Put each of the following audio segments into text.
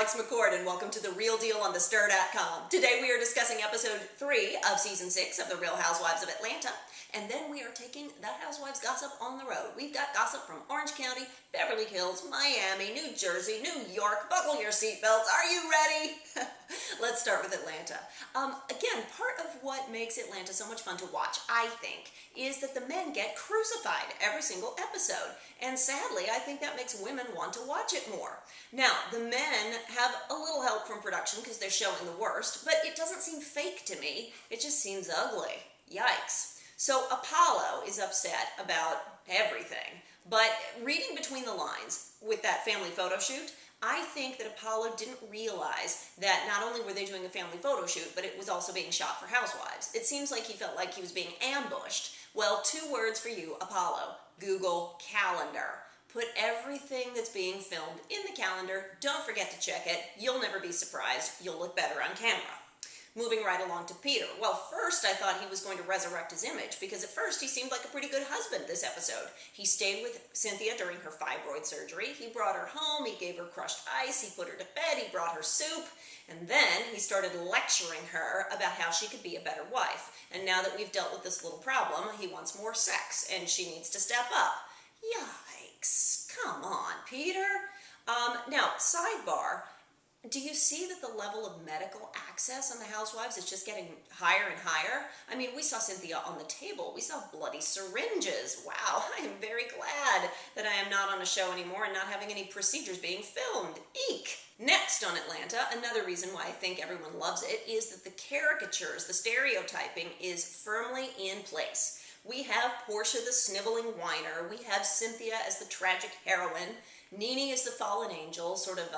Alex McCord, and welcome to The Real Deal on thestir.com. Today we are discussing episode 3 of season 6 of The Real Housewives of Atlanta, and then we are taking that Housewives gossip on the road. We've got gossip from Orange County, Beverly Hills, Miami, New Jersey, New York. Buckle your seatbelts. Are you ready? Let's start with Atlanta. Again, part of what makes Atlanta so much fun to watch, I think, is that the men get crucified every single episode. And sadly, I think that makes women want to watch it more. Now, the men have a little help from production because they're showing the worst, but it doesn't seem fake to me. It just seems ugly. Yikes. So Apollo is upset about everything, but reading between the lines with that family photo shoot, I think that Apollo didn't realize that not only were they doing a family photo shoot, but it was also being shot for Housewives. It seems like he felt like he was being ambushed. Well, 2 words for you, Apollo. Google Calendar. Put everything that's being filmed in the calendar. Don't forget to check it. You'll never be surprised. You'll look better on camera. Moving right along to Peter. Well, first I thought he was going to resurrect his image because at first he seemed like a pretty good husband this episode. He stayed with Cynthia during her fibroid surgery. He brought her home. He gave her crushed ice. He put her to bed. He brought her soup. And then he started lecturing her about how she could be a better wife. And now that we've dealt with this little problem, he wants more sex and she needs to step up. Yikes. Come on, Peter. Now, sidebar. Do you see that the level of medical access on the Housewives is just getting higher and higher? I mean, we saw Cynthia on the table. We saw bloody syringes. Wow, I am very glad that I am not on a show anymore and not having any procedures being filmed. Eek! Next on Atlanta, another reason why I think everyone loves it is that the caricatures, the stereotyping is firmly in place. We have Portia the sniveling whiner. We have Cynthia as the tragic heroine. Nene is the fallen angel, sort of,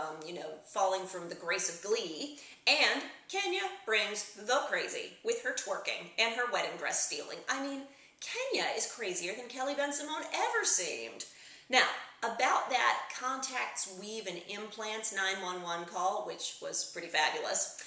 falling from the grace of glee. And Kenya brings the crazy with her twerking and her wedding dress stealing. I mean, Kenya is crazier than Kelly Ben-Simone ever seemed. Now, about that contacts, weave, and implants 911 call, which was pretty fabulous,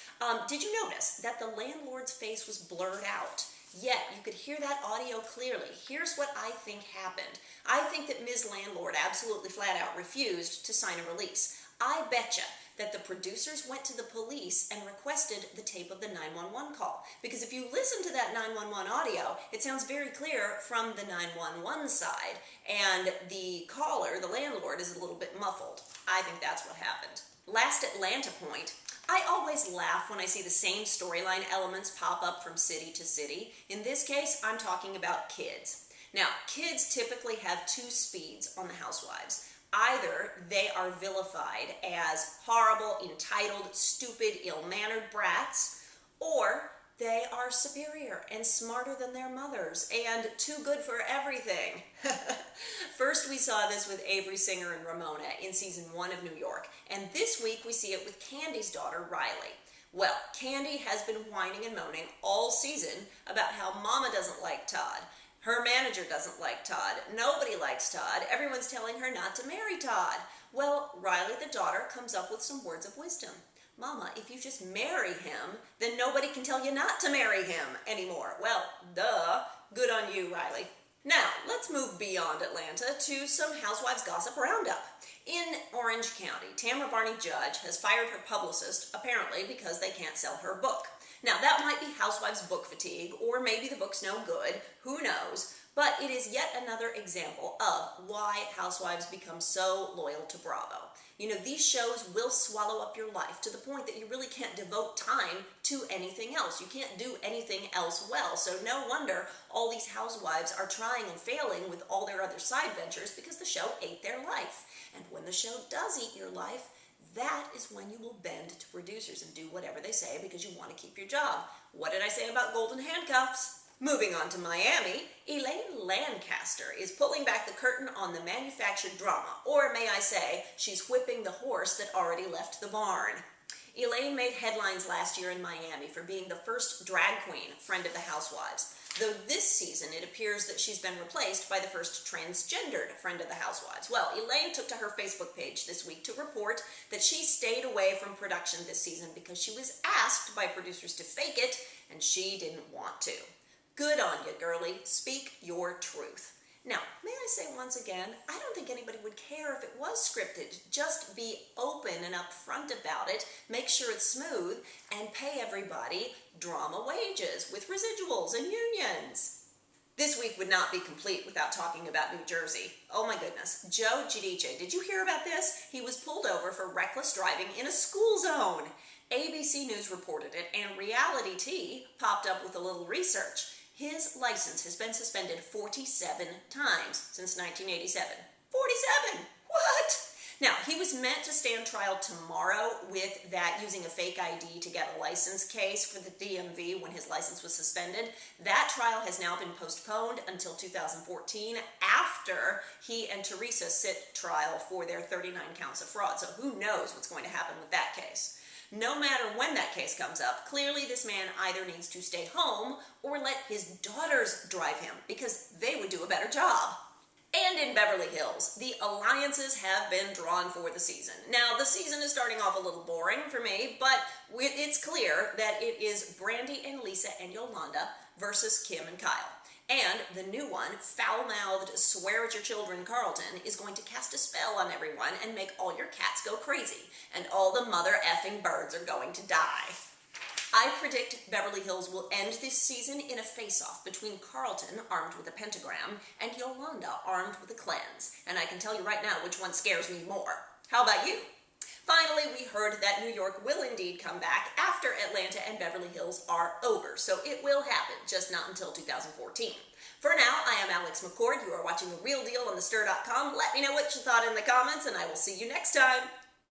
did you notice that the landlord's face was blurred out? Yet, you could hear that audio clearly. Here's what I think happened. I think that Ms. Landlord absolutely flat out refused to sign a release. I betcha that the producers went to the police and requested the tape of the 911 call. Because if you listen to that 911 audio, it sounds very clear from the 911 side. And the caller, the landlord, is a little bit muffled. I think that's what happened. Last Atlanta point. I always laugh when I see the same storyline elements pop up from city to city. In this case, I'm talking about kids. Now, kids typically have 2 speeds on the Housewives. Either they are vilified as horrible, entitled, stupid, ill-mannered brats, or they are superior and smarter than their mothers and too good for everything. First, we saw this with Avery Singer and Ramona in season 1 of New York. And this week, we see it with Candy's daughter, Riley. Well, Candy has been whining and moaning all season about how Mama doesn't like Todd. Her manager doesn't like Todd. Nobody likes Todd. Everyone's telling her not to marry Todd. Well, Riley, the daughter, comes up with some words of wisdom. Mama, if you just marry him, then nobody can tell you not to marry him anymore. Well, duh. Good on you, Riley. Now, let's move beyond Atlanta to some Housewives gossip roundup. In Orange County, Tamara Barney Judge has fired her publicist, apparently because they can't sell her book. Now, that might be Housewives book fatigue, or maybe the book's no good. Who knows? But it is yet another example of why Housewives become so loyal to Bravo. You know, these shows will swallow up your life to the point that you really can't devote time to anything else. You can't do anything else well. So no wonder all these housewives are trying and failing with all their other side ventures because the show ate their life. And when the show does eat your life, that is when you will bend to producers and do whatever they say because you want to keep your job. What did I say about golden handcuffs? Moving on to Miami, Elaine Lancaster is pulling back the curtain on the manufactured drama, or may I say, she's whipping the horse that already left the barn. Elaine made headlines last year in Miami for being the first drag queen friend of the Housewives, though this season it appears that she's been replaced by the first transgendered friend of the Housewives. Well, Elaine took to her Facebook page this week to report that she stayed away from production this season because she was asked by producers to fake it, and she didn't want to. Good on you, girlie. Speak your truth. Now, may I say once again, I don't think anybody would care if it was scripted. Just be open and upfront about it, make sure it's smooth, and pay everybody drama wages with residuals and unions. This week would not be complete without talking about New Jersey. Oh my goodness. Joe Guidice, did you hear about this? He was pulled over for reckless driving in a school zone. ABC News reported it, and Reality T popped up with a little research. His license has been suspended 47 times since 1987. 47! What? Now, he was meant to stand trial tomorrow with that using a fake ID to get a license case for the DMV when his license was suspended. That trial has now been postponed until 2014 after he and Teresa sit trial for their 39 counts of fraud. So who knows what's going to happen with that case. No matter when that case comes up, clearly this man either needs to stay home or let his daughters drive him because they would do a better job. And in Beverly Hills, the alliances have been drawn for the season. Now, the season is starting off a little boring for me, but it's clear that it is Brandy and Lisa and Yolanda versus Kim and Kyle. And the new one, foul-mouthed, swear-at-your-children Carlton, is going to cast a spell on everyone and make all your cats go crazy. And all the mother-effing birds are going to die. I predict Beverly Hills will end this season in a face-off between Carlton, armed with a pentagram, and Yolanda, armed with a cleanse. And I can tell you right now which one scares me more. How about you? Finally, we heard that New York will indeed come back after Atlanta and Beverly Hills are over. So it will happen, just not until 2014. For now, I am Alex McCord. You are watching The Real Deal on thestir.com. Let me know what you thought in the comments, and I will see you next time.